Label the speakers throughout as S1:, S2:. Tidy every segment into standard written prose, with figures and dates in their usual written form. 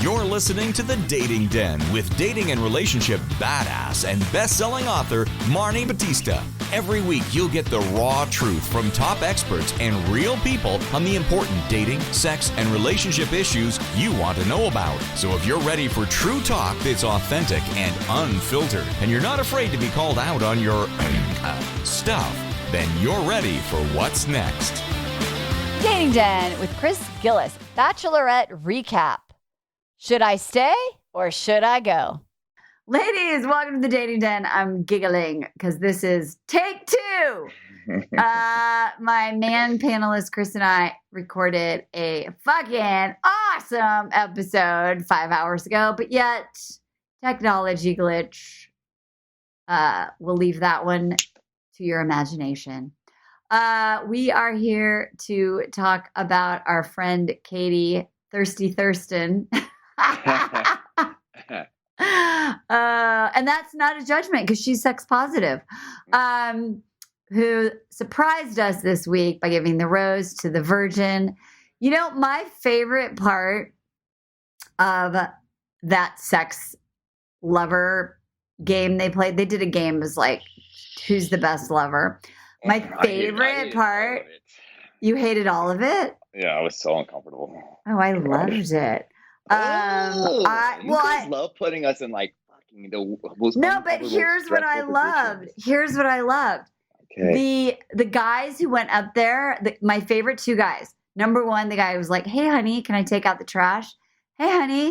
S1: You're listening to The Dating Den with dating and relationship badass and best-selling author Marni Batista. Every week, you'll get the raw truth from top experts and real people on the important dating, sex, and relationship issues you want to know about. So if you're ready for true talk that's authentic and unfiltered, and you're not afraid to be called out on your stuff, then you're ready for what's next.
S2: Dating Den with Chris Gillis, Bachelorette recap. Should I stay or should I go? Ladies, welcome to the Dating Den. I'm giggling because this is take two. My man panelist, Chris, and I recorded a fucking awesome episode 5 hours ago, but yet technology glitch. We'll leave that one to your imagination. We are here to talk about our friend Katie Thirsty Thurston. And that's not a judgment because she's sex positive, who surprised us this week by giving the rose to the virgin. You know, my favorite part of that sex lover game they played, they did a game, it was like, who's the best lover? My favorite part, you hated all of it?
S3: Yeah, I was so uncomfortable.
S2: Oh, I loved it.
S3: You guys love putting us in like fucking the most.
S2: No, but here's what I loved. Here's what I loved. Okay. The guys who went up there, my favorite two guys. Number one, the guy was like, "Hey, honey, can I take out the trash? Hey, honey,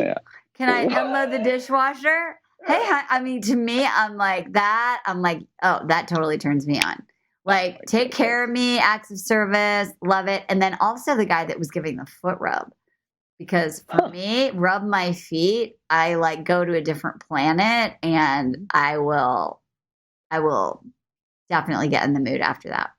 S2: can I unload the dishwasher? Hey, I mean, to me, I'm like that. I'm like, oh, that totally turns me on. Like, take care of me, acts of service, love it. And then also the guy that was giving the foot rub. Because for me, rub my feet, I like go to a different planet and I will definitely get in the mood after that.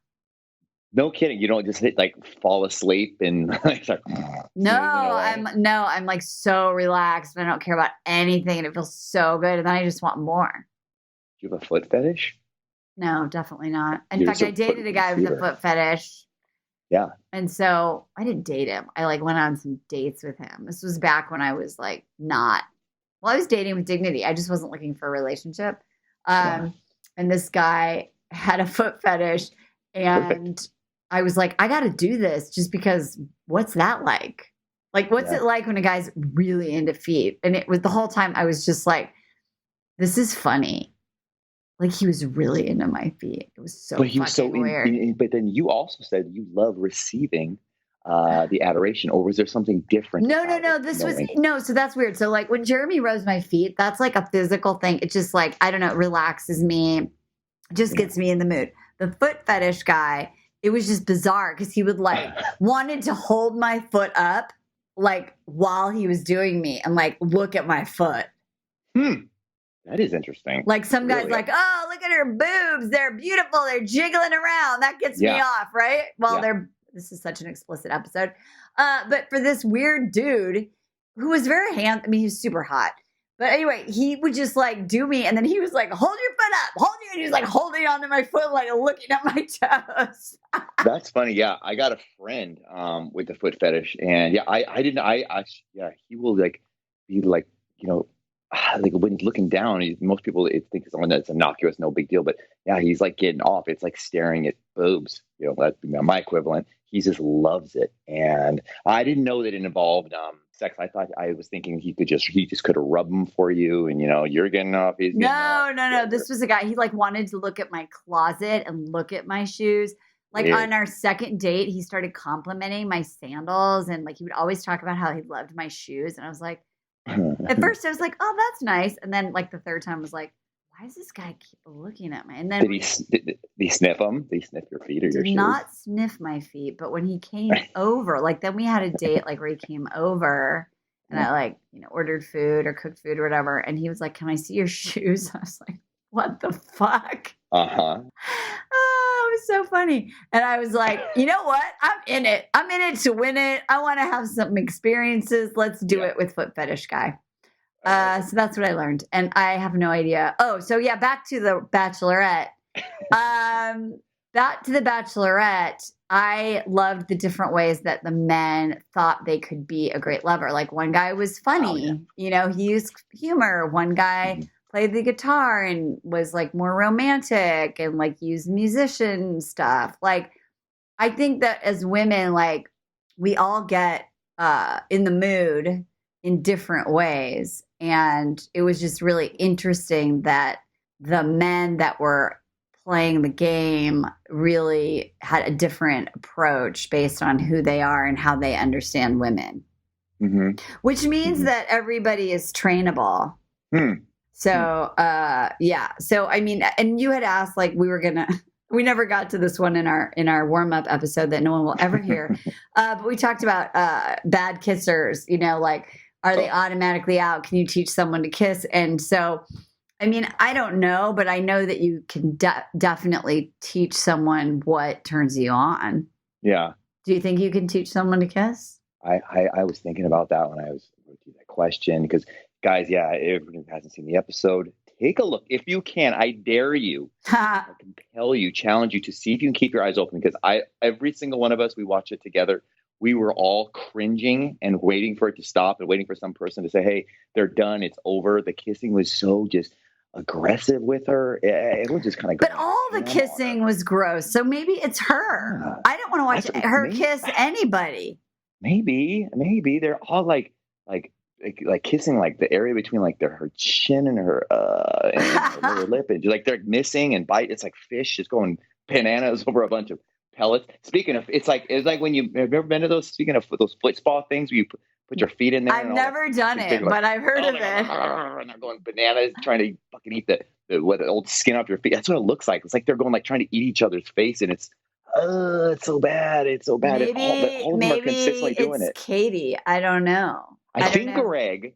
S3: No kidding. You don't just like fall asleep and start.
S2: I'm like so relaxed and I don't care about anything and it feels so good. And then I just want more.
S3: Do you have a foot fetish?
S2: No, definitely not. In fact, I dated a guy with a foot fetish.
S3: Yeah.
S2: And so I didn't date him. I like went on some dates with him. This was back when I was like I was dating with dignity. I just wasn't looking for a relationship. And this guy had a foot fetish and I was like, I got to do this just because what's that like? Like, what's it like when a guy's really into feet? And it was the whole time I was just like, this is funny. Like he was really into my feet. It was so weird.
S3: But then you also said you love receiving the adoration, or was there something different?
S2: No. So that's weird. So like when Jeremy rubs my feet, that's like a physical thing. It's just like, I don't know, it relaxes me, just gets me in the mood. The foot fetish guy, it was just bizarre because he would like wanted to hold my foot up like while he was doing me and like look at my foot.
S3: That is interesting.
S2: Like some guys like, oh, look at her boobs. They're beautiful. They're jiggling around. That gets me off, right? Well, this is such an explicit episode. But for this weird dude who was very handsome, I mean, he was super hot. But anyway, he would just like do me. And then he was like, hold your foot up. And he was like holding onto my foot, like looking at my toes.
S3: That's funny. Yeah. I got a friend with the foot fetish. And he will like be like, you know, like when he's looking down, most people think it's something that's innocuous, no big deal. But yeah, he's like getting off. It's like staring at boobs. You know, that's my equivalent. He just loves it, and I didn't know that it involved sex. I was thinking he just could have rubbed them for you, and you know, you're getting off.
S2: No. This was a guy. He like wanted to look at my closet and look at my shoes. Like on our second date, he started complimenting my sandals, and like he would always talk about how he loved my shoes, and I was like. At first, I was like, "Oh, that's nice," and then, like the third time, I was like, "Why does this guy keep looking at me?" And then
S3: did he sniff them? Did he sniff your feet or your shoes?
S2: Not sniff my feet, but when he came over, like then we had a date, like where he came over, and I like ordered food or cooked food or whatever, and he was like, "Can I see your shoes?" I was like, "What the fuck?" Oh, it was so funny. And I was like, you know what? I'm in it. I'm in it to win it. I want to have some experiences. Let's do it with foot fetish guy. So that's what I learned. And I have no idea. Oh, so yeah, back to the Bachelorette. Back to the Bachelorette. I loved the different ways that the men thought they could be a great lover. Like one guy was funny, he used humor. One guy played the guitar and was like more romantic and like used musician stuff. Like, I think that as women, like we all get in the mood in different ways. And it was just really interesting that the men that were playing the game really had a different approach based on who they are and how they understand women, which means that everybody is trainable. So, yeah. So, I mean, and you had asked, like, we never got to this one in our warm-up episode that no one will ever hear. But we talked about bad kissers, like, are they automatically out? Can you teach someone to kiss? And so, I mean, I don't know, but I know that you can definitely teach someone what turns you on.
S3: Yeah.
S2: Do you think you can teach someone to kiss?
S3: I was thinking about that when I was looking at that question, because guys, everyone who hasn't seen the episode, take a look. If you can, I dare you, I compel you, challenge you to see if you can keep your eyes open, because every single one of us, we watch it together. We were all cringing and waiting for it to stop and waiting for some person to say, hey, they're done. It's over. The kissing was so just aggressive with her. It was just kind of.
S2: But all the kissing was gross. So maybe it's her. Yeah. I don't want to watch her kiss anybody.
S3: Maybe they're all like kissing like the area between like her chin and her lower lip, and like they're missing and bite. It's like fish just going bananas over a bunch of pellets. Speaking of, it's like when have you ever been to those? Speaking of those foot spa things where you put your feet in there.
S2: I've never done it, but I've heard of it.
S3: And they're going bananas, trying to fucking eat the old skin off your feet. That's what it looks like. It's like they're going like trying to eat each other's face, and it's so bad. It's so bad.
S2: Maybe,
S3: all of them are consistently doing it.
S2: Katie. I don't know.
S3: I think Greg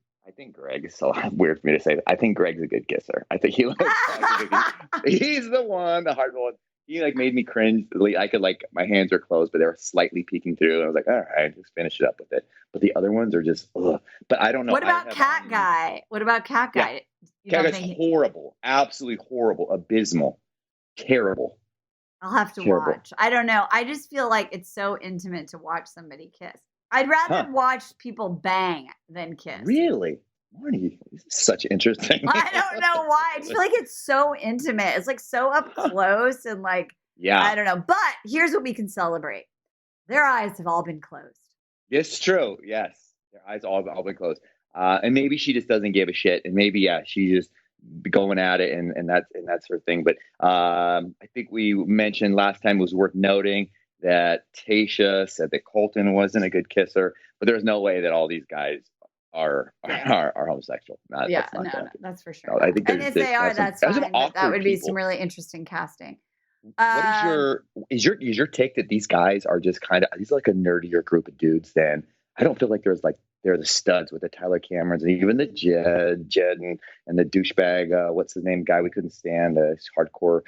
S3: is so weird for me to say that. I think Greg's a good kisser. I think he's the one, the hard one. He like made me cringe. I could my hands are closed, but they were slightly peeking through. And I was like, all right, just finish it up with it. But the other ones are just, ugh. But I don't know.
S2: What about Cat Guy?
S3: Cat Guy's horrible. Absolutely horrible. Abysmal. Terrible.
S2: I'll have to watch. I don't know. I just feel like it's so intimate to watch somebody kiss. I'd rather watch people bang than kiss.
S3: Really? Marni, this is such interesting.
S2: I don't know why. I just feel like it's so intimate. It's like so up close and like, I don't know. But here's what we can celebrate. Their eyes have all been closed.
S3: It's true. Yes. Their eyes all been closed. And maybe she just doesn't give a shit. And maybe, she's just going at it and that's her thing. But I think we mentioned last time, it was worth noting that Tayshia said that Colton wasn't a good kisser, but there's no way that all these guys are homosexual.
S2: That's for sure.
S3: No, I think,
S2: and if they are, that's fine. That would be some really interesting casting.
S3: What is your take that these guys are just these are like a nerdier group of dudes? Then I don't feel like they're the studs with the Tyler Camerons and even the Jed and the douchebag. What's his name? Guy we couldn't stand. Hardcore.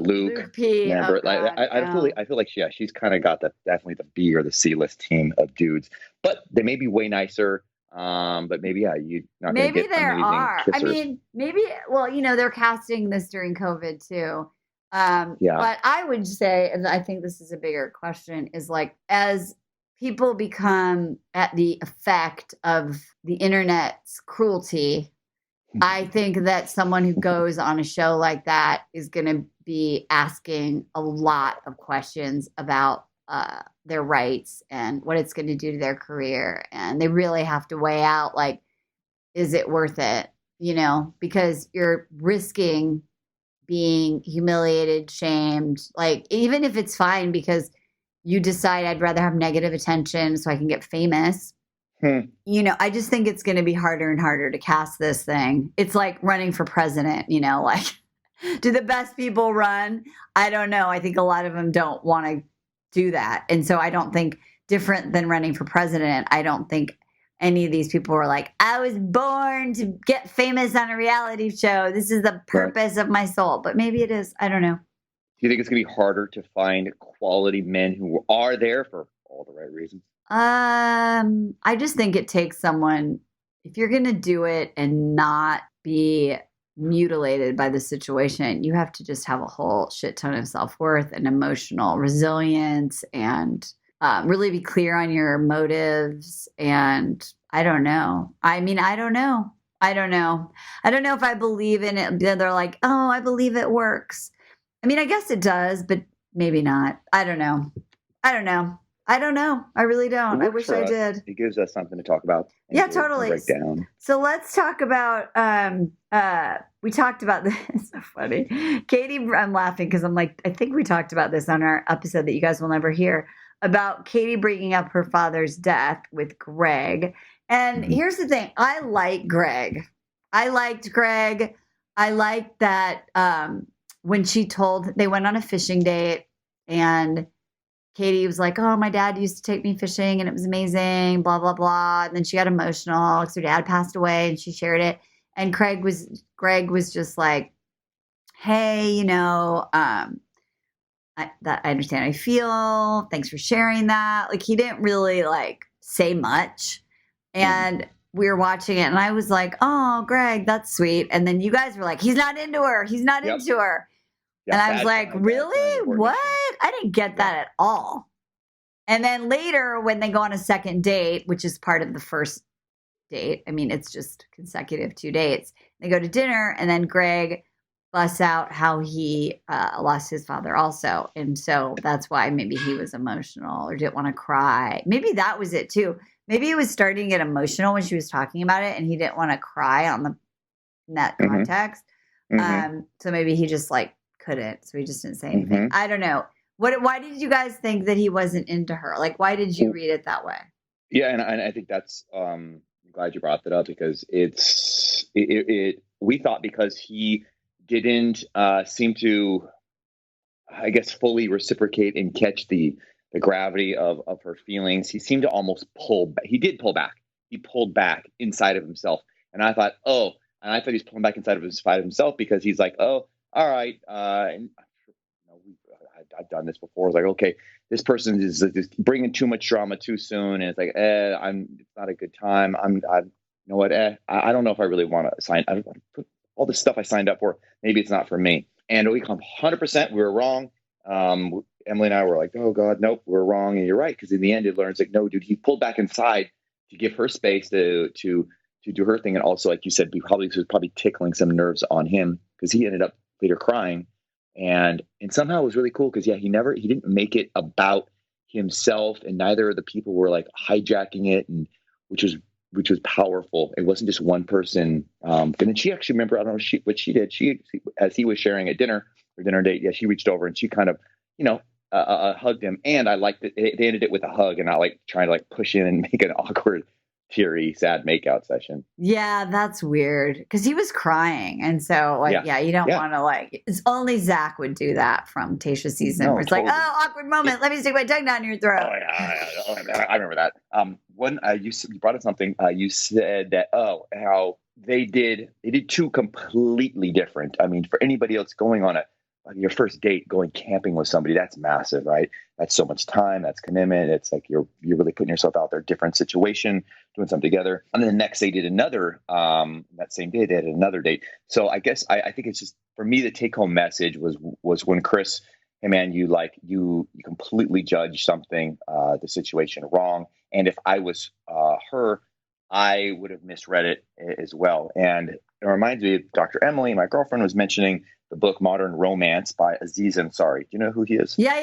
S3: Luke
S2: P.
S3: Remember, I feel like she's kind of got definitely the B or the C list team of dudes, but they may be way nicer. But maybe you not
S2: maybe
S3: get
S2: there are.
S3: Kissers.
S2: I mean, maybe they're casting this during COVID too. But I would say, and I think this is a bigger question, is like as people become at the effect of the internet's cruelty. I think that someone who goes on a show like that is going to be asking a lot of questions about their rights and what it's going to do to their career. And they really have to weigh out, like, is it worth it? Because you're risking being humiliated, shamed, like, even if it's fine because you decide I'd rather have negative attention so I can get famous. I just think it's going to be harder and harder to cast this thing. It's like running for president, like, do the best people run? I don't know. I think a lot of them don't want to do that. And so I don't think, different than running for president, I don't think any of these people were like, I was born to get famous on a reality show. This is the purpose of my soul. But maybe it is. I don't know.
S3: Do you think it's going to be harder to find quality men who are there for all the right reasons?
S2: I just think it takes someone, if you're going to do it and not be mutilated by the situation. You have to just have a whole shit ton of self-worth and emotional resilience and really be clear on your motives. And I don't know. I mean, I don't know. I don't know if I believe in it. They're like, oh, I believe it works. I mean, I guess it does, but maybe not. I don't know. I really don't. I wish I did.
S3: It gives us something to talk about.
S2: Yeah, totally.
S3: Break down.
S2: So let's talk about, we talked about this. It's so funny. Katie, I'm laughing because I'm like, I think we talked about this on our episode that you guys will never hear about Katie bringing up her father's death with Greg. And here's the thing. I like Greg. I liked Greg. I liked that when they went on a fishing date and Katie was like, oh, my dad used to take me fishing and it was amazing, blah, blah, blah. And then she got emotional because her dad passed away and she shared it. And Greg was just like, hey, I understand how I feel. Thanks for sharing that. Like, he didn't really like say much. And we were watching it and I was like, oh, Greg, that's sweet. And then you guys were like, he's not into her. He's not into her. Yeah, and I was like, really? What? I didn't get that at all. And then later when they go on a second date, which is part of the first date, I mean, it's just consecutive 2 dates. They go to dinner and then Greg busts out how he lost his father also. And so that's why maybe he was emotional or didn't want to cry. Maybe that was it too. Maybe he was starting to get emotional when she was talking about it and he didn't want to cry in that context. So maybe he just like couldn't. So he just didn't say anything. I don't know. Why did you guys think that he wasn't into her? Like, why did you read it that way?
S3: Yeah. And I think that's, I'm glad you brought that up because we thought because he didn't seem to, I guess, fully reciprocate and catch the gravity of her feelings. He seemed to almost pull back. He did pull back. He pulled back inside of himself. And I thought, he was pulling back inside of himself because he's like, oh, all right. And I've done this before. It's like, okay, this person is just bringing too much drama too soon. And it's like, it's not a good time. I don't know if I really want to sign. I don't want to put all the stuff I signed up for. Maybe it's not for me. And we come 100%. We were wrong. Emily and I were like, oh God, nope, we're wrong. And you're right. Because in the end, it learns like, no, dude, he pulled back inside to give her space to do her thing. And also, like you said, was probably tickling some nerves on him because he ended up later crying. And somehow it was really cool because, he didn't make it about himself and neither of the people were like hijacking it, and which was powerful. It wasn't just one person. And then she actually, remember, I don't know what she did. She, as he was sharing at dinner date, she reached over and she kind of, hugged him. And I liked it. They ended it with a hug and not like trying to like push in and make an awkward, teary, sad makeout session.
S2: Yeah, that's weird because he was crying. And so you don't want to like, it's only Zach would do that from Tayshia's season. Where it's totally. Like, oh, awkward moment. Let me stick my tongue down your throat.
S3: I remember that. You brought up something. You said that, how they did two completely different. I mean, for anybody else going on your first date, going camping with somebody, that's massive, right? That's so much time, that's commitment. It's like you're really putting yourself out there, different situation, doing something together. And then the next they did another, that same day they had another date. So I guess I think it's just, for me, the take home message was when Chris, hey man, you completely judged something, the situation wrong. And if I was her, I would have misread it as well. And it reminds me of Dr. Emily, my girlfriend, was mentioning the book Modern Romance by Aziz Ansari. Do you know who he is?
S2: Yeah.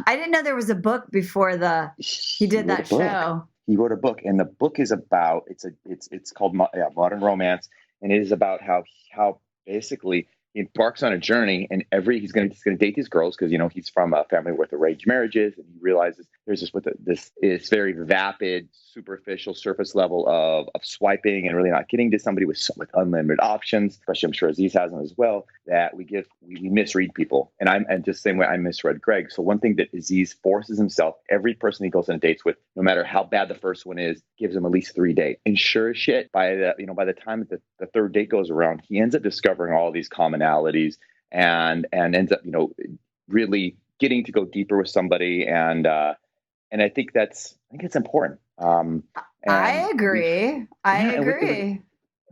S2: I didn't know there was a book before he did that show.
S3: He wrote a book, and the book is about it's called Modern Romance, and it is about how basically he embarks on a journey, and he's going to date these girls because he's from a family with arranged marriages, and he realizes there's this very vapid, superficial, surface level of swiping and really not getting to somebody with unlimited options. Especially, I'm sure Aziz has them as well. That we misread people, and just the same way I misread Greg. So one thing that Aziz forces himself, every person he goes on dates with, no matter how bad the first one is, gives him at least 3 dates. And sure as shit, by the time that the third date goes around, he ends up discovering all these commonalities and ends up really getting to go deeper with somebody. And I think it's important.
S2: I agree.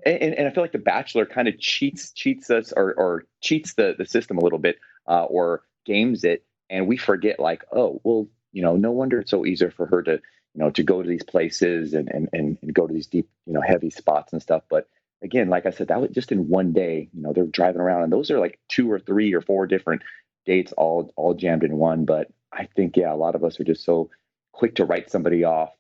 S3: And I feel like The Bachelor kind of cheats us or cheats the system a little bit, or games it, and we forget like, oh well, no wonder it's so easier for her to to go to these places and go to these deep heavy spots and stuff. But again, like I said, that was just in one day. They're driving around, and those are like 2 or 3 or 4 different dates all jammed in one. But I think a lot of us are just so quick to write somebody off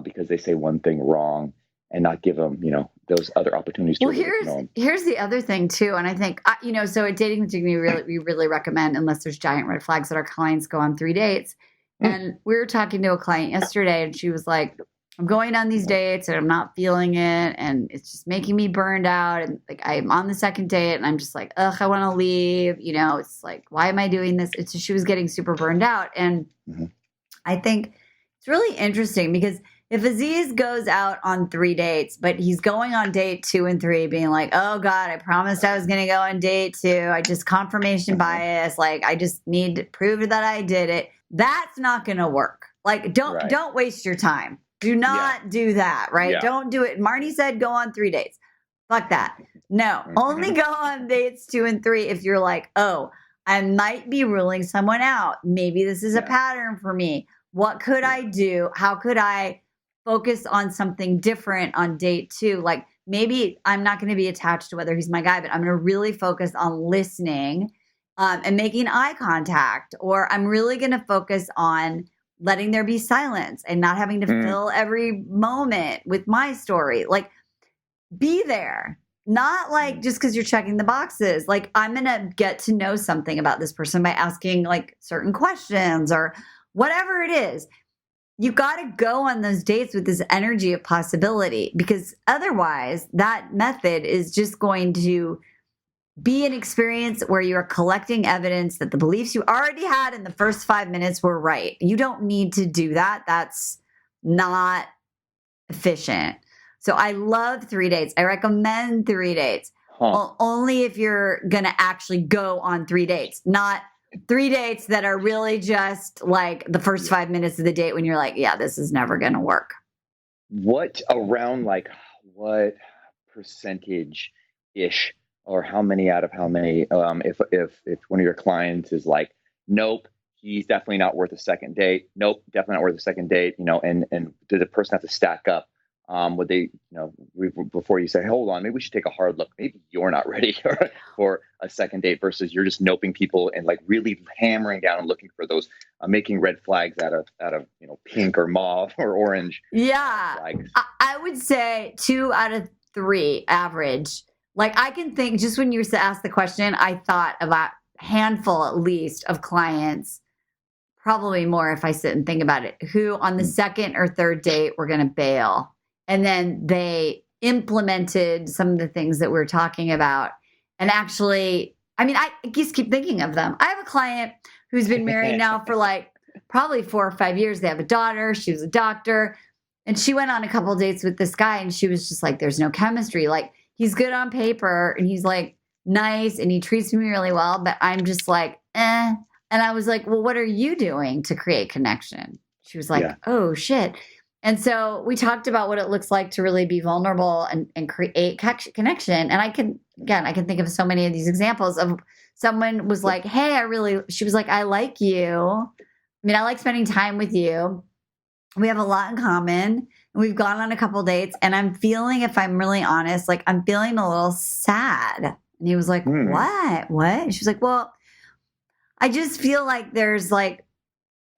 S3: because they say one thing wrong, and not give them, those other opportunities to really know them.
S2: Here's the other thing too. And I think, so at Dating with Dignity, we really recommend, unless there's giant red flags, that our clients go on 3 dates. And we were talking to a client yesterday, and she was like, I'm going on these dates and I'm not feeling it, and it's just making me burned out. And like, I'm on the second date and I'm just like, ugh, I want to leave. It's like, why am I doing this? It's just, she was getting super burned out. And I think it's really interesting because if Aziz goes out on 3 dates, but he's going on date 2 and 3, being like, oh God, I promised I was going to go on date 2. I just confirmation bias. Like, I just need to prove that I did it. That's not going to work. Like, don't waste your time. Do not do that. Right. Yeah. Don't do it. Marni said, go on 3 dates. Fuck that. No, only go on dates 2 and 3. If you're like, oh, I might be ruling someone out. Maybe this is a pattern for me. What could I do? How could I focus on something different on date 2? Like, maybe I'm not going to be attached to whether he's my guy, but I'm going to really focus on listening and making eye contact. Or I'm really going to focus on letting there be silence and not having to fill every moment with my story. Like, be there. Not like just because you're checking the boxes. Like, I'm going to get to know something about this person by asking like certain questions or whatever it is. You got to go on those dates with this energy of possibility, because otherwise that method is just going to be an experience where you are collecting evidence that the beliefs you already had in the first 5 minutes were right. You don't need to do that. That's not efficient. So I love 3 dates. I recommend 3 dates. Only if you're going to actually go on 3 dates, not 3 dates that are really just like the first 5 minutes of the date when you're like, yeah, this is never going to work.
S3: What percentage ish, or how many out of how many, if one of your clients is like, nope, he's definitely not worth a second date. Nope, definitely not worth a second date. And does the person have to stack up? Would they, before you say, hold on, maybe we should take a hard look. Maybe you're not ready for a second date, versus you're just noping people and like really hammering down and looking for those, making red flags out of pink or mauve or orange.
S2: Yeah,
S3: flags.
S2: I would say 2 out of 3 average. Like, I can think, just when you asked the question, I thought about a handful at least of clients, probably more if I sit and think about it, who on the second or third date were going to bail. And then they implemented some of the things that we're talking about. And actually, I just keep thinking of them. I have a client who's been married now for like probably 4 or 5 years. They have a daughter. She was a doctor. And she went on a couple of dates with this guy. And she was just like, there's no chemistry. Like, he's good on paper and he's like nice and he treats me really well. But I'm just like, eh. And I was like, well, what are you doing to create connection? She was like, oh, shit. And so we talked about what it looks like to really be vulnerable and create connection. And I can think of so many of these examples of someone was like, hey, she was like, I like you. I like spending time with you. We have a lot in common. And we've gone on a couple dates. And I'm feeling, if I'm really honest, like I'm feeling a little sad. And he was like, what? And she was like, well, I just feel like there's like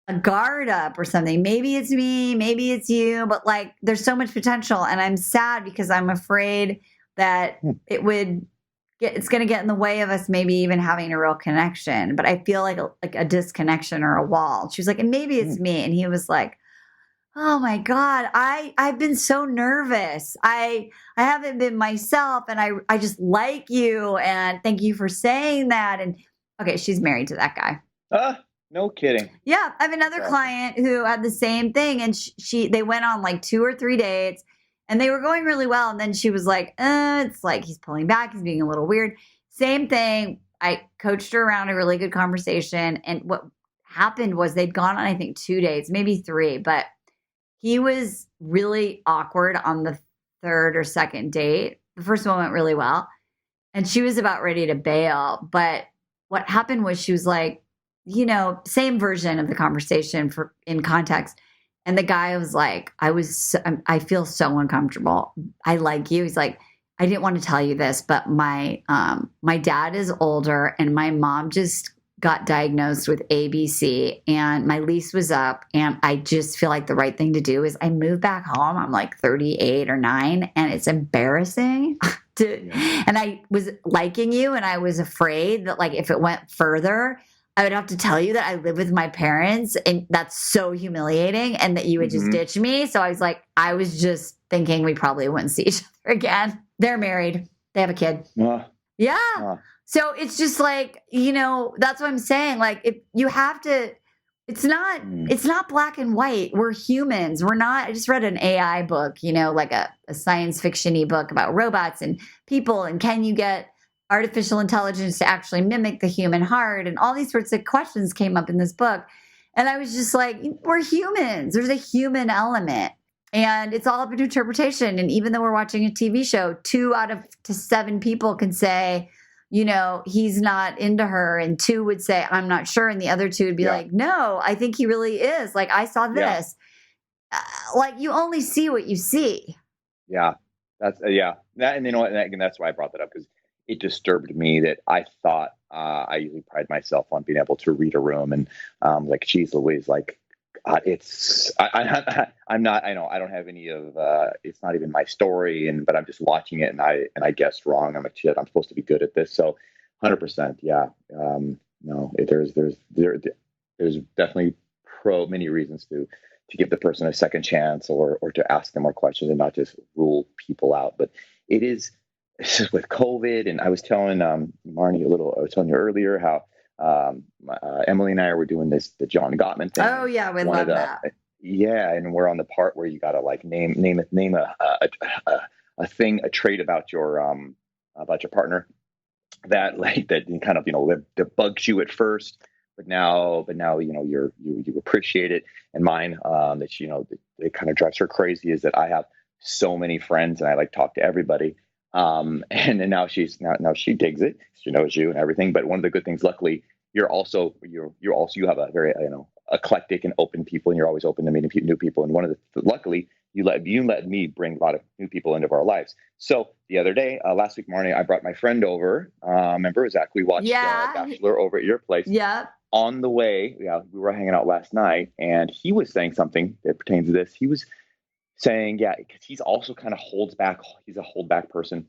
S2: a guard up or something. Maybe it's me, maybe it's you, but like there's so much potential. And I'm sad because I'm afraid that it's going to get in the way of us maybe even having a real connection. But I feel like a disconnection or a wall. She was like, and maybe it's me. And he was like, oh my God, I've been so nervous. I haven't been myself. And I just like you. And thank you for saying that. And okay, she's married to that guy.
S3: No kidding.
S2: Yeah. I have another client who had the same thing, and they went on like 2 or 3 dates and they were going really well. And then she was like, it's like, he's pulling back. He's being a little weird. Same thing. I coached her around a really good conversation. And what happened was they'd gone on, I think 2 dates, maybe 3, but he was really awkward on the third or second date. the first one went really well. And she was about ready to bail. But what happened was she was like, same version of the conversation in context. And the guy was like, I feel so uncomfortable. I like you. He's like, I didn't want to tell you this, but my dad is older and my mom just got diagnosed with ABC and my lease was up. And I just feel like the right thing to do is I move back home. I'm like 38 or 9 and it's embarrassing and I was liking you and I was afraid that like if it went further, I would have to tell you that I live with my parents and that's so humiliating and that you would just ditch me. So I was like, I was just thinking we probably wouldn't see each other again. They're married. They have a kid. Yeah. So it's just like, that's what I'm saying. Like if you have to, it's not black and white. We're humans. We're not, I just read an AI book, like a science fiction-y book about robots and people. And can you get artificial intelligence to actually mimic the human heart? And all these sorts of questions came up in this book. And I was just like, we're humans. There's a human element. And it's all up to interpretation. And even though we're watching a TV show, 2 out of 7 people can say, he's not into her. And 2 would say, I'm not sure. And the other 2 would be like, no, I think he really is. Like, I saw this. Like, you only see what you see.
S3: Yeah. That's, That, and and that's why I brought that up, because it disturbed me that I thought, I usually pride myself on being able to read a room. And like, geez Louise, like, I'm not, I don't have any of, it's not even my story, but I'm just watching it and I guessed wrong. I'm like, shit, I'm supposed to be good at this. So 100%. Yeah. No, there's definitely many reasons to give the person a second chance or to ask them more questions and not just rule people out. But it's just with COVID. And I was telling Marni I was telling you earlier how, Emily and I were doing the John Gottman thing.
S2: Oh yeah, we love that.
S3: Yeah, and we're on the part where you got to like name a thing, a trait about your partner that kind of that bugs you at first, but now you appreciate it. And mine that it kind of drives her crazy is that I have so many friends and I like talk to everybody. And then now she digs it. She knows you and everything. But one of the good things, luckily, you have a very eclectic and open people, and you're always open to meeting new people. And luckily, you let me bring a lot of new people into our lives. So the other day, last week morning, I brought my friend over. Remember, Zach? We watched Bachelor over at your place.
S2: Yeah.
S3: On the way, we were hanging out last night, and he was saying something that pertains to this. He was saying, because he's also kind of holds back. He's a holdback person.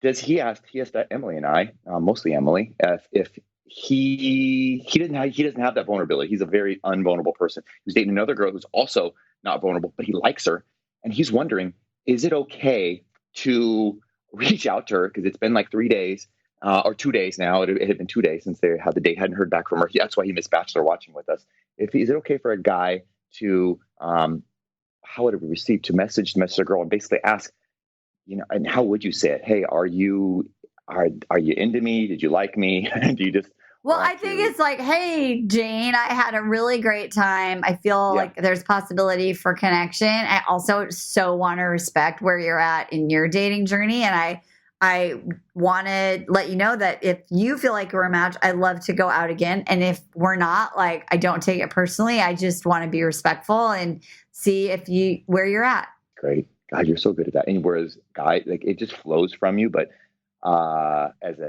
S3: He asked Emily and I, mostly Emily, if he doesn't have that vulnerability. He's a very unvulnerable person. He's dating another girl who's also not vulnerable, but he likes her. And he's wondering, is it okay to reach out to her? Because it's been like 3 days or 2 days now. It had been 2 days since they had the date, hadn't heard back from her. That's why he missed Bachelor watching with us. Is it okay for a guy to, how would it be received, to message a girl and basically ask, and how would you say it? Hey, are you into me? Did you like me? Do you just...
S2: Well, I think it's like, hey, Jane, I had a really great time. I feel like there's possibility for connection. I also so want to respect where you're at in your dating journey. And I want to let you know that if you feel like we're a match, I'd love to go out again. And if we're not, like, I don't take it personally. I just want to be respectful and see where you're at.
S3: Great. God, you're so good at that. And whereas guy, like, it just flows from you. But as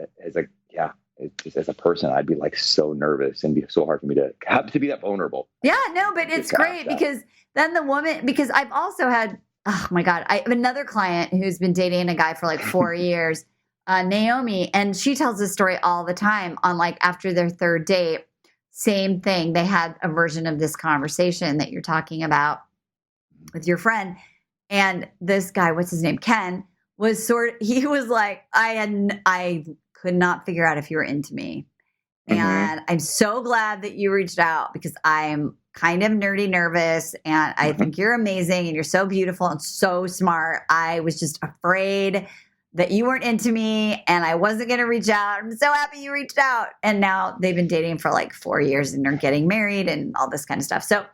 S3: a person, I'd be like so nervous and be so hard for me to have to be that vulnerable.
S2: Yeah, no, but it's great because then the woman, because I've also had, oh my God, I have another client who's been dating a guy for like 4 years, Naomi, and she tells this story all the time on like after their 3rd date, same thing. They had a version of this conversation that you're talking about with your friend. And this guy, what's his name? Ken he was like, I could not figure out if you were into me. And I'm so glad that you reached out because I'm kind of nerdy nervous and I think you're amazing and you're so beautiful and so smart. I was just afraid that you weren't into me and I wasn't going to reach out. I'm so happy you reached out. And now they've been dating for like 4 years and they're getting married and all this kind of stuff. So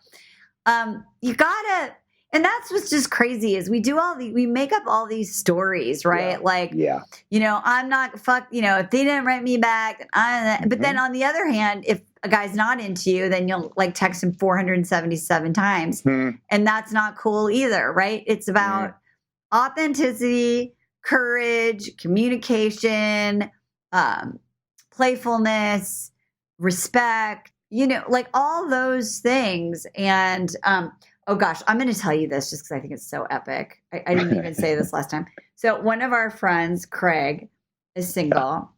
S2: you gotta, And that's what's just crazy is we make up all these stories, right? Like, I'm not if they didn't write me back, but then on the other hand, if a guy's not into you, then you'll like text him 477 times. And that's not cool either, right? It's about authenticity, courage, communication, playfulness, respect, like all those things. And, oh gosh, I'm going to tell you this just because I think it's so epic. I didn't even say this last time. So one of our friends, Craig, is single,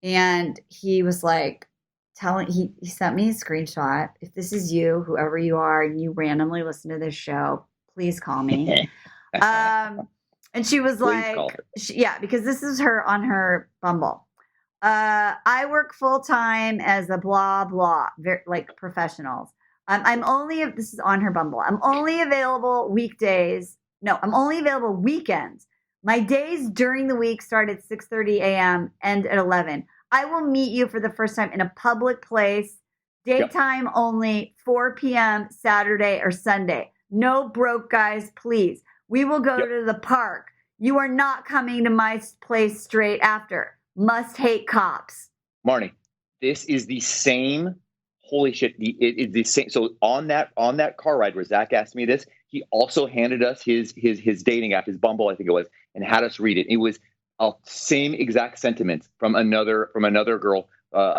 S2: and he was like he sent me a screenshot. If this is you, whoever you are, and you randomly listen to this show, please call me. And she was like, because this is her on her Bumble. I work full time as a blah blah, like professionals. This is on her Bumble. I'm only available weekdays. No, I'm only available weekends. My days during the week start at 6:30 a.m. end at 11. I will meet you for the first time in a public place, daytime only, 4 p.m. Saturday or Sunday. No broke guys, please. We will go to the park. You are not coming to my place straight after. Must hate cops.
S3: Marni, this is the same. Holy shit! It's the same. So on that car ride where Zach asked me this, he also handed us his dating app, his Bumble, I think it was, and had us read it. It was same exact sentiments from another girl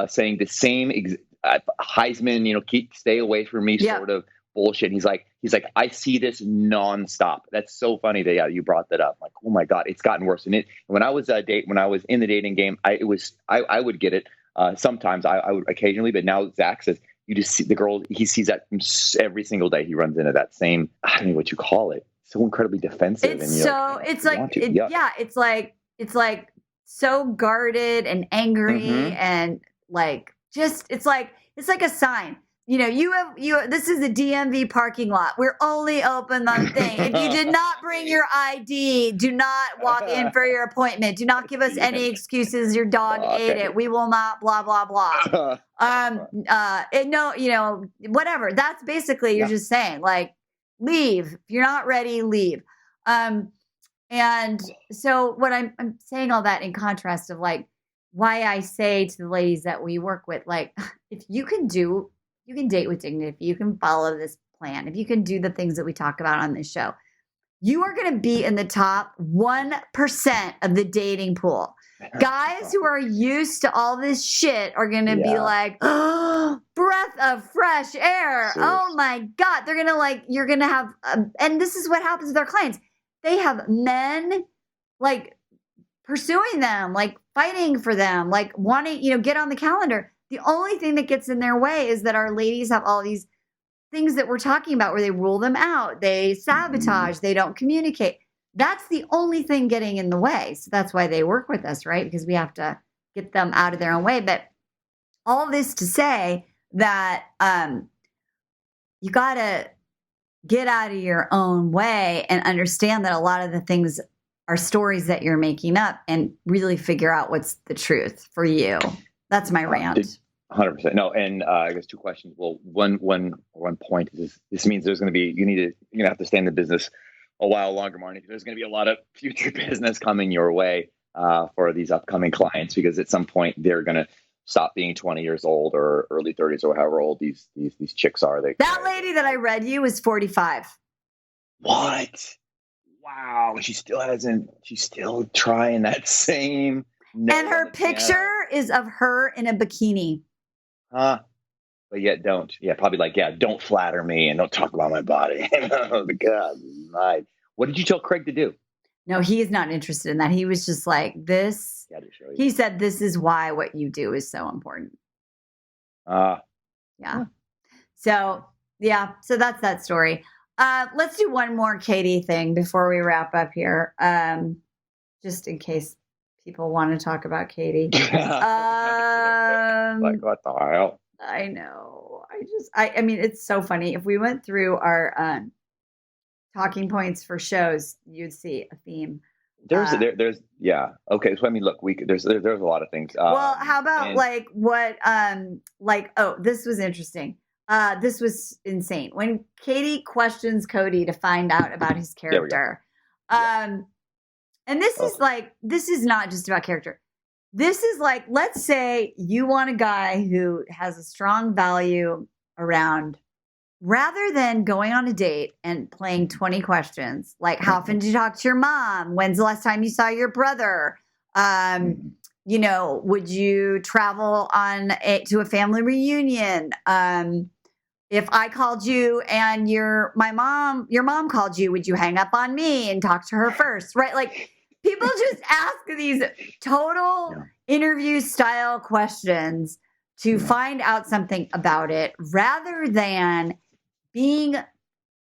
S3: saying the same Heisman, stay away from me sort of bullshit. He's like, I see this nonstop. That's so funny that you brought that up. I'm like, oh my God, it's gotten worse. And when I was in the dating game, I would get it. Sometimes I would occasionally, but now Zach says you just see the girl. He sees that every single day. He runs into that same. I don't know what you call it. So incredibly defensive.
S2: It's like so guarded and angry and like just it's like a sign. This is a DMV parking lot. We're only open on thing. If you did not bring your ID, do not walk in for your appointment. Do not give us any excuses. Your dog ate it. We will not blah, blah, blah. Whatever. That's basically, you're just saying like, leave. If you're not ready, leave. And so what I'm saying all that in contrast of like why I say to the ladies that we work with, like, if you can date with dignity, if you can follow this plan, if you can do the things that we talk about on this show, you are going to be in the top 1% of the dating pool. Guys who are used to all this shit are going to be like, oh, breath of fresh air. Seriously. Oh my God. They're going to you're going to have, and this is what happens with our clients. They have men like pursuing them, like fighting for them, like wanting, get on the calendar. The only thing that gets in their way is that our ladies have all these things that we're talking about where they rule them out, they sabotage, they don't communicate. That's the only thing getting in the way. So that's why they work with us, right? Because we have to get them out of their own way. But all this to say that you got to get out of your own way and understand that a lot of the things are stories that you're making up and really figure out what's the truth for you. That's my rant.
S3: 100%. No, and I guess two questions. Well, one point is this means you're going to have to stay in the business a while longer, Marni. There's going to be a lot of future business coming your way for these upcoming clients because at some point they're going to stop being 20 years old or early 30s or however old these chicks are.
S2: That lady that I read you is 45.
S3: What? Wow. She's still trying that same.
S2: And her picture is of her in a bikini.
S3: Huh? But yet don't. Yeah, probably don't flatter me and don't talk about my body. Oh, God. What did you tell Craig to do?
S2: No, he is not interested in that. He was just like, this. He said, this is why what you do is so important. Yeah. So that's that story. Let's do one more Katie thing before we wrap up here. Just in case people want to talk about Katie.
S3: Like what the hell?
S2: I know. I mean, it's so funny. If we went through our talking points for shows, you'd see a theme.
S3: There's okay. So I mean, look, there's a lot of things.
S2: Well, how about this was interesting. this was insane. When Katie questions Cody to find out about his character. And this is not just about character. This is like, let's say you want a guy who has a strong value around, rather than going on a date and playing 20 questions, like how often did you talk to your mom? When's the last time you saw your brother? Would you travel to a family reunion? If I called you and your mom called you, would you hang up on me and talk to her first? Right? Like, people just ask these total interview style questions to find out something about it, rather than being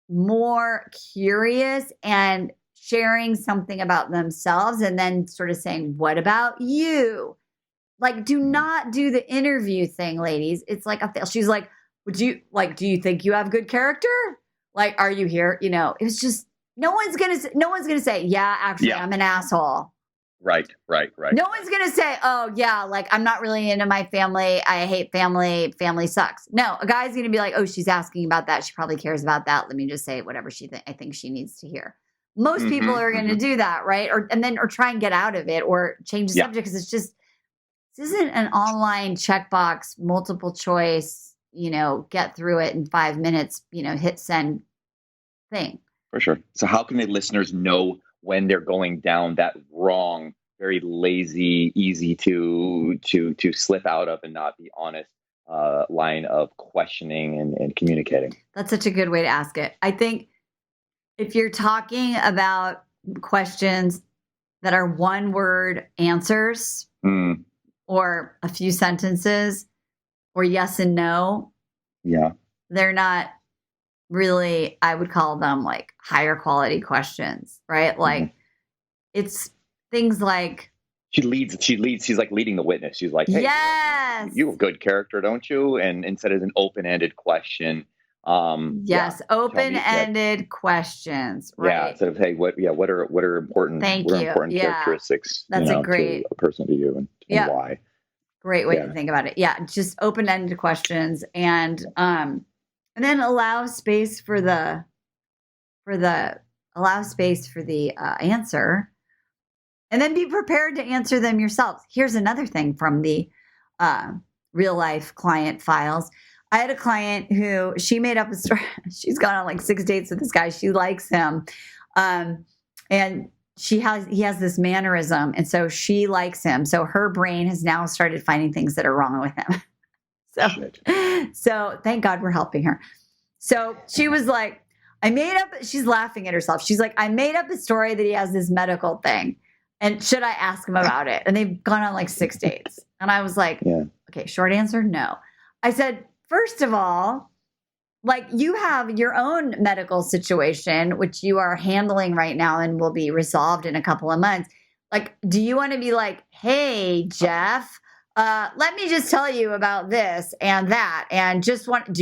S2: more curious and sharing something about themselves and then sort of saying, what about you? Like, do not do the interview thing, ladies. It's like a fail. She's like, do you think you have good character? Like, are you here? It was just, no one's going to say, yeah, actually, I'm an asshole.
S3: Right.
S2: No one's going to say, oh, yeah, like, I'm not really into my family. I hate family. Family sucks. No, a guy's going to be like, oh, she's asking about that. She probably cares about that. Let me just say whatever I think she needs to hear. Most people are going to do that, right? Or try and get out of it or change the subject, because this isn't an online checkbox, multiple choice, get through it in 5 minutes, hit send thing.
S3: For sure. So how can the listeners know when they're going down that wrong, very lazy, easy to slip out of and not be honest line of questioning and communicating?
S2: That's such a good way to ask it. I think if you're talking about questions that are one word answers or a few sentences or yes and no, they're not really, I would call them like higher quality questions, right? Like it's things like,
S3: she leads, she's like leading the witness. She's like, hey,
S2: yes,
S3: you have good character, don't you? And instead of an open-ended question,
S2: open-ended questions, right?
S3: Yeah, instead of, hey, what are important characteristics
S2: that's a great
S3: to a person to you and why?
S2: Great way to think about it. Yeah, just open-ended questions, and then allow space for the answer, and then be prepared to answer them yourselves. Here's another thing from the real life client files. I had a client who, she made up a story. She's gone on like 6 dates with this guy. She likes him, and he has this mannerism, and so she likes him. So her brain has now started finding things that are wrong with him. So thank God we're helping her. So she was like, she's laughing at herself. She's like, I made up a story that he has this medical thing, and should I ask him about it? And they've gone on like 6 dates. And I was like, okay, short answer, no. I said, first of all, like, you have your own medical situation, which you are handling right now and will be resolved in a couple of months. Like, do you want to be like, hey, Jeff, let me just tell you about this and that, and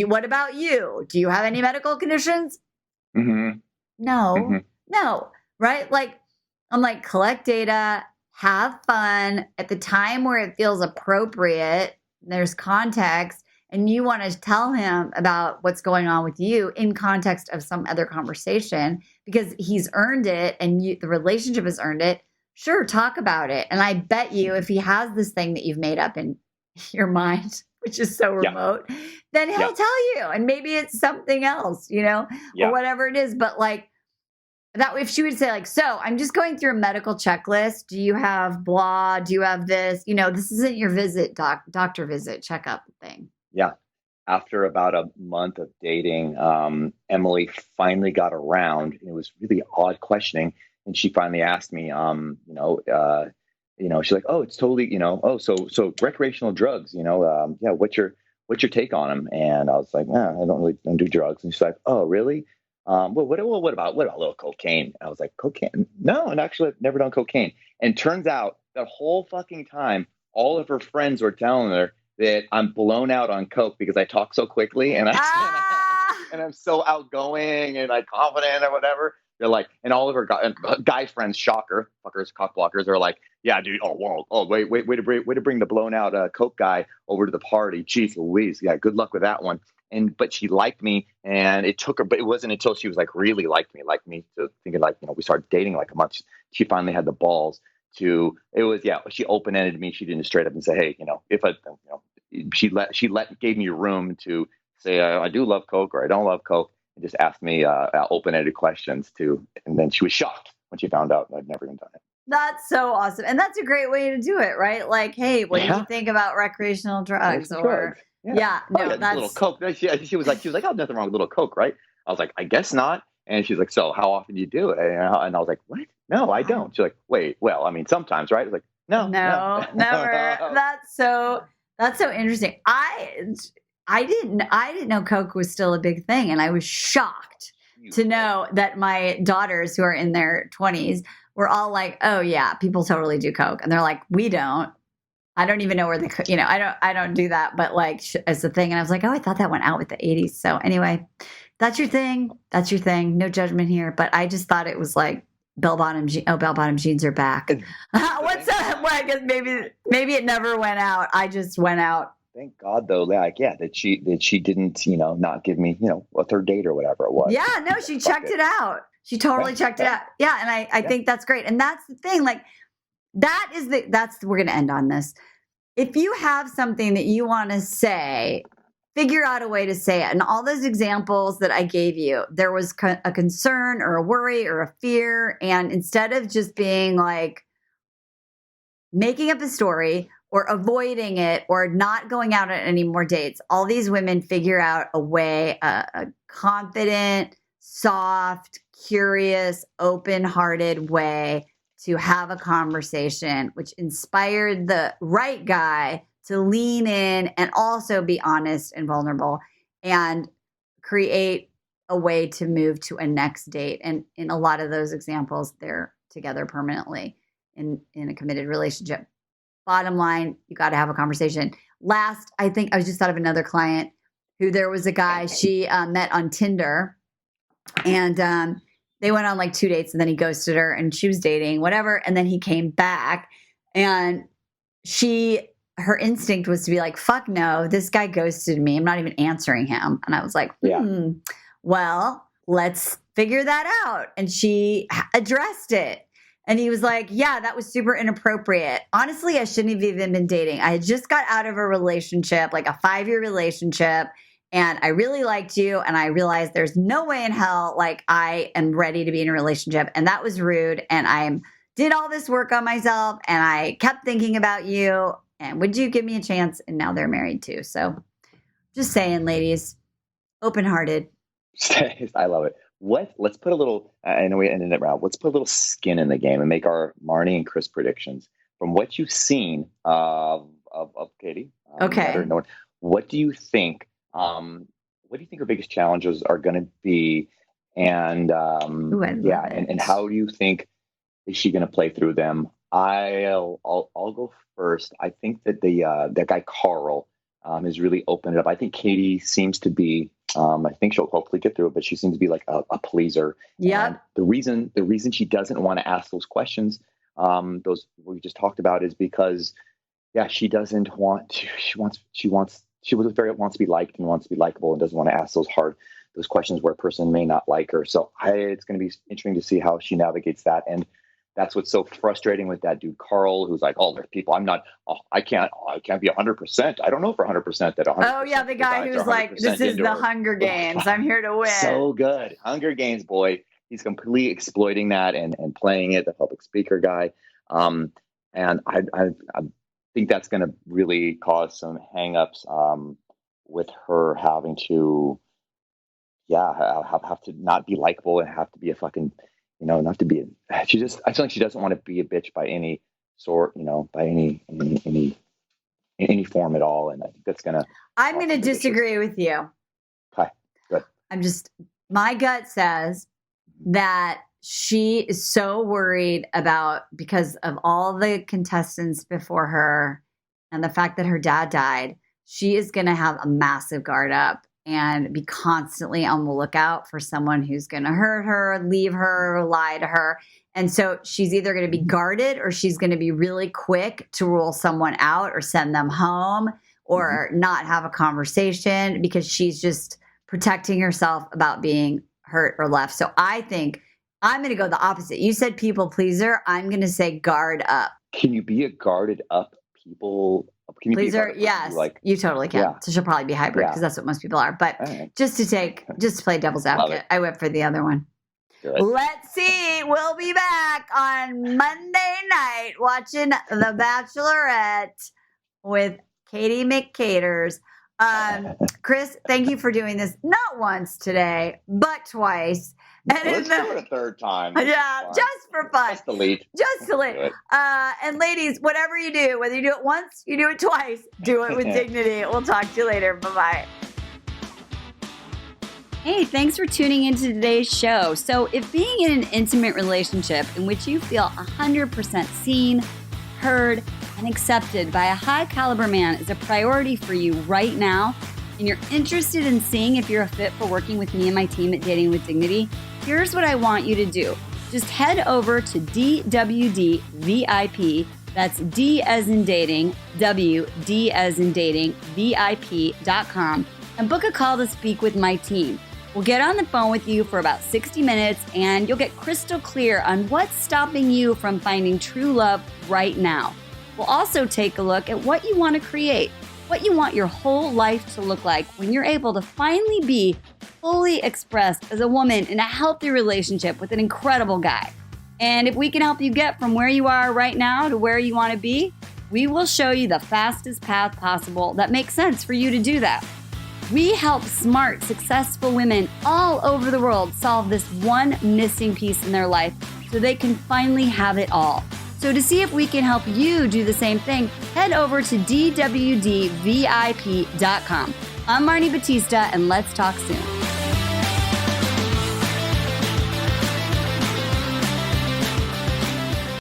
S2: what about you? Do you have any medical conditions? No, right? Like, I'm like, collect data, have fun at the time where it feels appropriate. There's context, and you want to tell him about what's going on with you in context of some other conversation, because he's earned it and the relationship has earned it. Sure, talk about it. And I bet you if he has this thing that you've made up in your mind, which is so remote, then he'll tell you. And maybe it's something else, or whatever it is. But like that, if she would say like, so I'm just going through a medical checklist. Do you have blah? Do you have this? This isn't your doctor visit checkup thing. Yeah.
S3: After about a month of dating, Emily finally got around. And it was really odd questioning. And she finally asked me, she's like, oh, it's totally, so recreational drugs, what's your take on them? And I was like, I don't do drugs. And she's like, oh, really? What about a little cocaine? And I was like, cocaine? No, and actually I've never done cocaine. And turns out that whole fucking time, all of her friends were telling her that I'm blown out on coke because I talk so quickly and I'm so outgoing and like confident or whatever. They're like, and all of her guy friends, shocker, fuckers, cock blockers, are like, yeah, dude. Oh, whoa. Oh, way to bring the blown out coke guy over to the party. Jeez Louise. Yeah. Good luck with that one. but she liked me, and it took her, but it wasn't until she was like really liked me to thinking like, we started dating like a month. She finally had the balls to, she open-ended me. She didn't straight up and say, hey, if she gave me room to say, I do love Coke or I don't love Coke, and just asked me open-ended questions too. And then she was shocked when she found out I'd never even done it.
S2: That's so awesome. And that's a great way to do it, right? Like, hey, what do you think about recreational drugs? Or that's
S3: a little Coke. She was like, oh, nothing wrong with a little Coke, right? I was like, I guess not. And she's like, so how often do you do it? And I was like, what? No, I don't. She's like, wait, well, I mean, sometimes, right? I was like, no,
S2: never. That's so interesting. I didn't know Coke was still a big thing. And I was shocked to know that my daughters who are in their 20s were all like, oh yeah, people totally do Coke. And they're like, we don't. I don't even know where I don't do that, but like as a thing. And I was like, oh, I thought that went out with the 80s. So anyway, that's your thing. That's your thing. No judgment here. But I just thought it was like bell-bottom jeans are back. What's up? Well, I guess maybe it never went out. I just went out.
S3: Thank God though, that she didn't, not give me, a third date or whatever it was.
S2: Yeah, no, she checked it out. She totally checked it out. Yeah. And I think that's great. And that's the thing, like we're going to end on this. If you have something that you want to say, figure out a way to say it. And all those examples that I gave you, there was a concern or a worry or a fear. And instead of just being like making up a story or avoiding it or not going out on any more dates, all these women figure out a way, a confident, soft, curious, open-hearted way to have a conversation, which inspired the right guy to lean in and also be honest and vulnerable and create a way to move to a next date. And in a lot of those examples, they're together permanently in a committed relationship. Bottom line, you got to have a conversation. Last, I think I just thought of another client who there was a guy she met on Tinder, and they went on like 2 dates and then he ghosted her and she was dating, whatever. And then he came back and her instinct was to be like, fuck no, this guy ghosted me. I'm not even answering him. And I was like, well, let's figure that out. And she addressed it. And he was like, yeah, that was super inappropriate. Honestly, I shouldn't have even been dating. I had just got out of a relationship, like a 5-year relationship. And I really liked you. And I realized there's no way in hell, like I am ready to be in a relationship. And that was rude. And I did all this work on myself and I kept thinking about you. And would you give me a chance? And now they're married too. So just saying, ladies, open-hearted.
S3: I love it. Let's put a little, I know we ended it round. Let's put a little skin in the game and make our Marni and Chris predictions from what you've seen of Katie.
S2: Okay.
S3: What do you think? What do you think her biggest challenges are going to be? And and how do you think is she going to play through them? I'll go first. I think that that guy Carl has really opened it up. I think Katie seems to be. I think she'll hopefully get through it, but she seems to be like a pleaser.
S2: Yeah.
S3: The reason she doesn't want to ask those questions, those we just talked about, is because she doesn't want to. She wants to be liked and wants to be likable and doesn't want to ask those questions where a person may not like her. So it's going to be interesting to see how she navigates that. And that's what's so frustrating with that dude, Carl, who's like, oh, there's people I can't be 100%. I don't know for 100% that 100%.
S2: Oh yeah. The guy who's like, this is the Hunger Games. I'm here to win.
S3: So good. Hunger Games, boy. He's completely exploiting that and playing it, the public speaker guy. And I think that's going to really cause some hangups with her having to, have to not be likable and have to be a fucking, not to be. I feel like she doesn't want to be a bitch by any sort, by any form at all. And I think that's gonna.
S2: I'm going to disagree with you.
S3: Okay, good.
S2: My gut says that she is so worried because of all the contestants before her and the fact that her dad died, she is going to have a massive guard up and be constantly on the lookout for someone who's going to hurt her, leave her, lie to her. And so she's either going to be guarded or she's going to be really quick to rule someone out or send them home, or not have a conversation because she's just protecting herself about being hurt or left. So I think I'm going to go the opposite. You said people pleaser. I'm going to say guard up.
S3: Can you be a guarded up people? Can you
S2: Pleaser?
S3: Be
S2: Yes,
S3: like,
S2: you totally can.
S3: Yeah.
S2: So she'll probably be hybrid because that's what most people are. But just to play devil's advocate, I went for the other one.
S3: Good.
S2: Let's see. We'll be back on Monday night watching The Bachelorette with Katie McCaters. Chris, thank you for doing this not once today, but twice. And
S3: let's do it a third time.
S2: Yeah, just for fun.
S3: Just delete.
S2: Just delete. And ladies, whatever you do, whether you do it once, you do it twice, do it with dignity. We'll talk to you later. Bye-bye. Hey, thanks for tuning into today's show. So if being in an intimate relationship in which you feel 100% seen, heard, and accepted by a high caliber man is a priority for you right now, and you're interested in seeing if you're a fit for working with me and my team at Dating with Dignity, here's what I want you to do. Just head over to DWD VIP, that's D as in dating, W, D as in dating, VIP.com, and book a call to speak with my team. We'll get on the phone with you for about 60 minutes, and you'll get crystal clear on what's stopping you from finding true love right now. We'll also take a look at what you want to create, what you want your whole life to look like when you're able to finally be fully expressed as a woman in a healthy relationship with an incredible guy. And if we can help you get from where you are right now to where you want to be, we will show you the fastest path possible that makes sense for you to do that. We help smart, successful women all over the world solve this one missing piece in their life so they can finally have it all. So to see if we can help you do the same thing, head over to DWDVIP.com. I'm Marni Batista, and let's talk soon.